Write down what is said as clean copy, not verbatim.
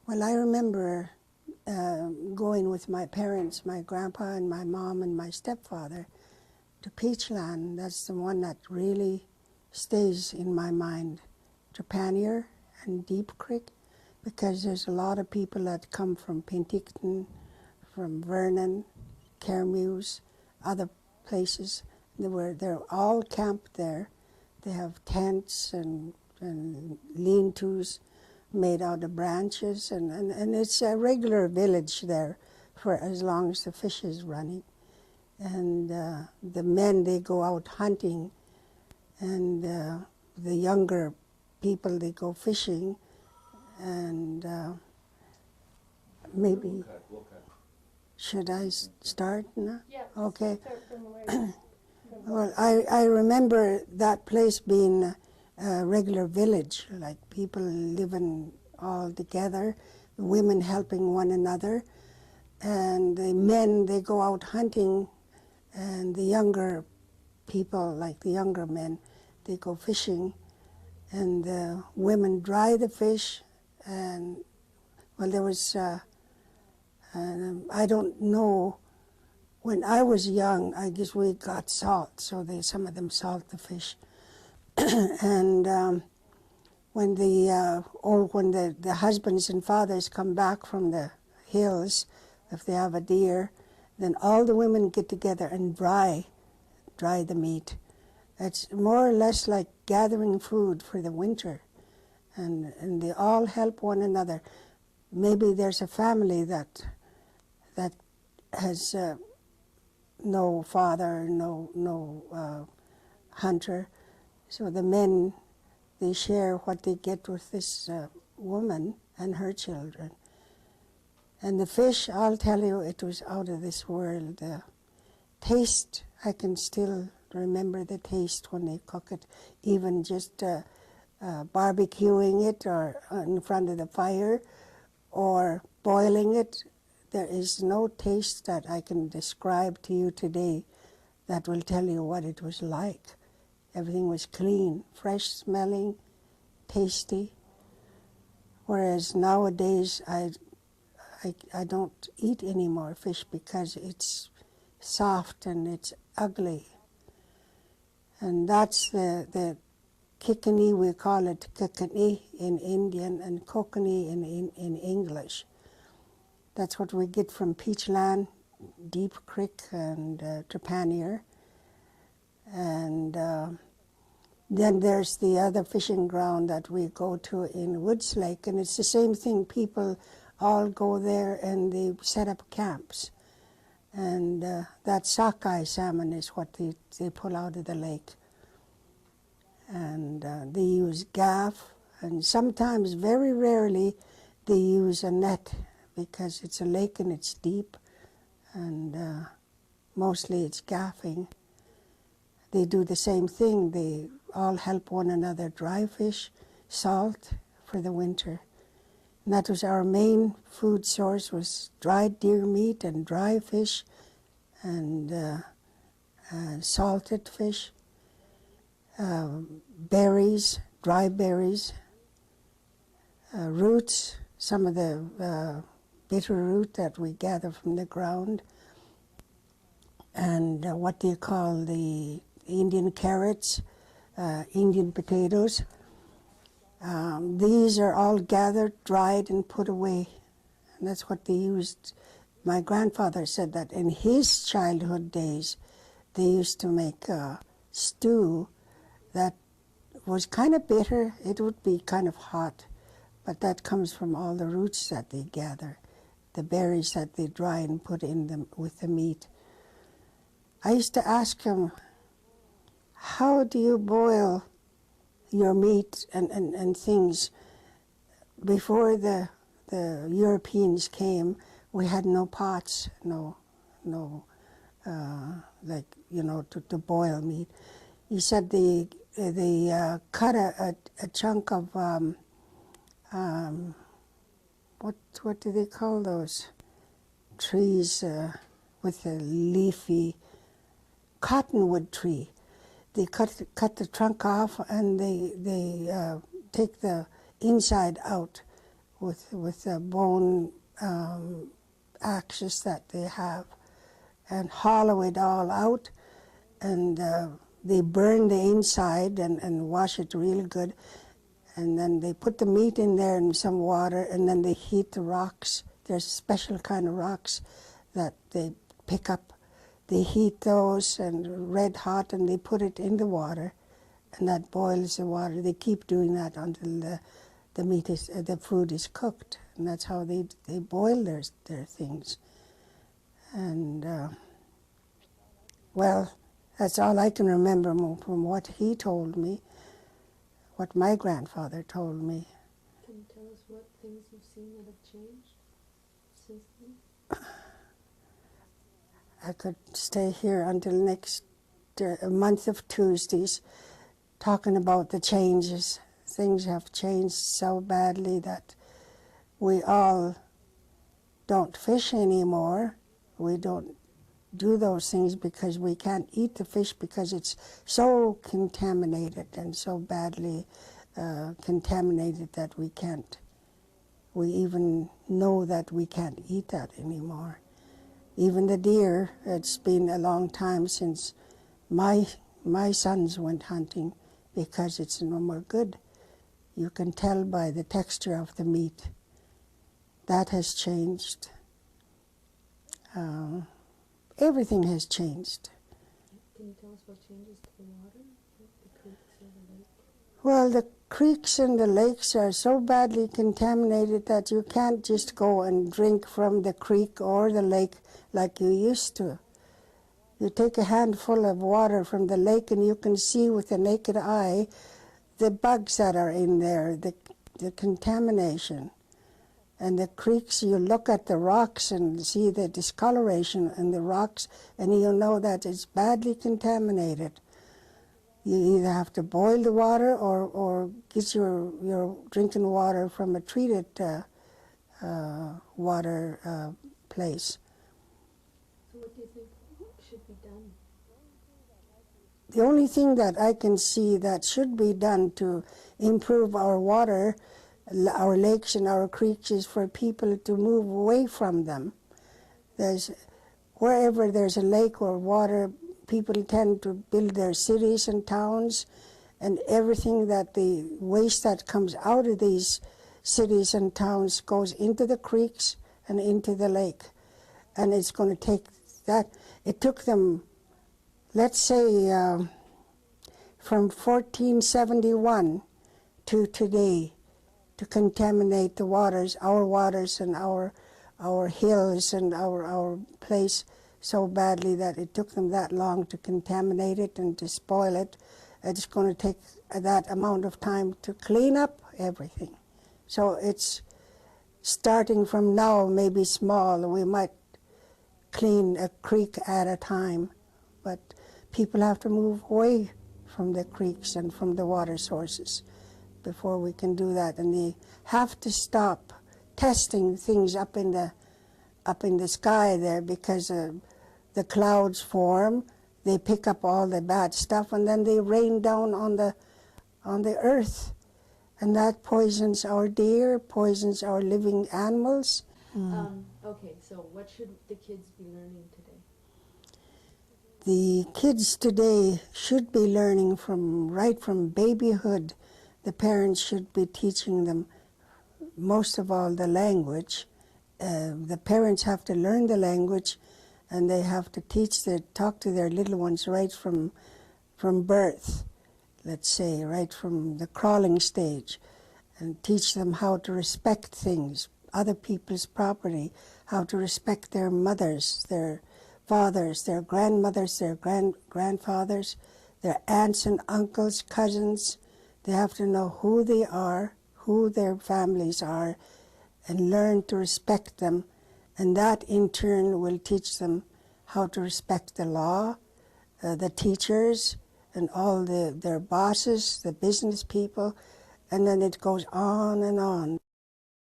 Well, I remember going with my parents, my grandpa and my mom and my stepfather, to Peachland. That's the one that really stays in my mind. Trepanier and Deep Creek, because there's a lot of people that come from Penticton, from Vernon, Cairmews, other places. They're all camped there. They have tents and lean-tos made out of branches, and it's a regular village there for as long as the fish is running. And the men, they go out hunting, and the younger people, they go fishing, and maybe, should I start now? Yeah. Okay. Start from where Well, I remember that place being a regular village, like people living all together, the women helping one another, and the men, they go out hunting, and the younger people, like the younger men, they go fishing, and the women dry the fish, and, well, there was, I don't know, when I was young, I guess we got salt, so some of them salt the fish. And when the husbands and fathers come back from the hills, if they have a deer, then all the women get together and dry the meat. It's more or less like gathering food for the winter, and they all help one another. Maybe there's a family that has no father, no hunter, so the men, they share what they get with this woman and her children. And the fish, I'll tell you, it was out of this world. The taste, I can still remember the taste when they cook it, even just barbecuing it or in front of the fire or boiling it. There is no taste that I can describe to you today that will tell you what it was like. Everything was clean, fresh smelling, tasty. Whereas nowadays I don't eat any more fish because it's soft and it's ugly. And that's the kikani, we call it kikani in Indian, and kokanee in English. That's what we get from Peachland, Deep Creek, and Trepanier. And then there's the other fishing ground that we go to in Woods Lake, and it's the same thing. People all go there and they set up camps. And that sockeye salmon is what they pull out of the lake. And they use gaff, and sometimes, very rarely, they use a net because it's a lake and it's deep, and mostly it's gaffing. They do the same thing. They all help one another dry fish, salt for the winter. And that was our main food source, was dried deer meat and dry fish and salted fish, berries, dry berries, roots, some of the bitter root that we gather from the ground, and what do you call the Indian carrots, Indian potatoes. These are all gathered, dried, and put away. And that's what they used. My grandfather said that in his childhood days, they used to make a stew that was kind of bitter. It would be kind of hot, but that comes from all the roots that they gather, the berries that they dry and put in them with the meat. I used to ask him, how do you boil your meat and things? Before the Europeans came, we had no pots, like, to boil meat. He said they cut a chunk of, what do they call those trees with a leafy cottonwood tree. They cut the trunk off, and they take the inside out with the bone axes that they have, and hollow it all out, and they burn the inside and wash it really good, and then they put the meat in there in some water, and then they heat the rocks. There's special kind of rocks that they pick up. They heat those and red hot, and they put it in the water, and that boils the water. They keep doing that until the meat is the food is cooked, and that's how they boil their things. And well, that's all I can remember from what he told me, what my grandfather told me. Can you tell us what things you've seen that have changed since then? I could stay here until next month of Tuesdays talking about the changes. Things have changed so badly that we all don't fish anymore. We don't do those things because we can't eat the fish because it's so contaminated and so badly contaminated that we can't. We even know that we can't eat that anymore. Even the deer, it's been a long time since my sons went hunting because it's no more good. You can tell by the texture of the meat. That has changed. Everything has changed. Can you tell us what changes to the water, the creeks or the lake? Well, the creeks and the lakes are so badly contaminated that you can't just go and drink from the creek or the lake like you used to. You take a handful of water from the lake and you can see with the naked eye the bugs that are in there, the contamination. And the creeks, you look at the rocks and see the discoloration in the rocks, and you know that it's badly contaminated. You either have to boil the water or get your drinking water from a treated water place. So what do you think should be done? The only thing that I can see that should be done to improve our water, our lakes and our creeks, is for people to move away from them. Wherever there's a lake or water, people tend to build their cities and towns, and everything that the waste that comes out of these cities and towns goes into the creeks and into the lake. And it's going to take that. It took them, let's say, from 1471 to today to contaminate the waters, and our hills and our place so badly that it took them that long to contaminate it and to spoil it. It's going to take that amount of time to clean up everything. So it's starting from now, maybe small. We might clean a creek at a time, but people have to move away from the creeks and from the water sources before we can do that. And they have to stop testing things up in the sky there, because the clouds form, they pick up all the bad stuff, and then they rain down on the earth, and that poisons our deer, poisons our living animals. Okay, so what should the kids be learning today? The kids today should be learning right from babyhood. The parents should be teaching them, most of all, the language. The parents have to learn the language, and they have to talk to their little ones right from birth, let's say, right from the crawling stage, and teach them how to respect things, other people's property, how to respect their mothers, their fathers, their grandmothers, their grandfathers, their aunts and uncles, cousins. They have to know who they are, who their families are, and learn to respect them. And that, in turn, will teach them how to respect the law, the teachers, and all their bosses, the business people. And then it goes on and on.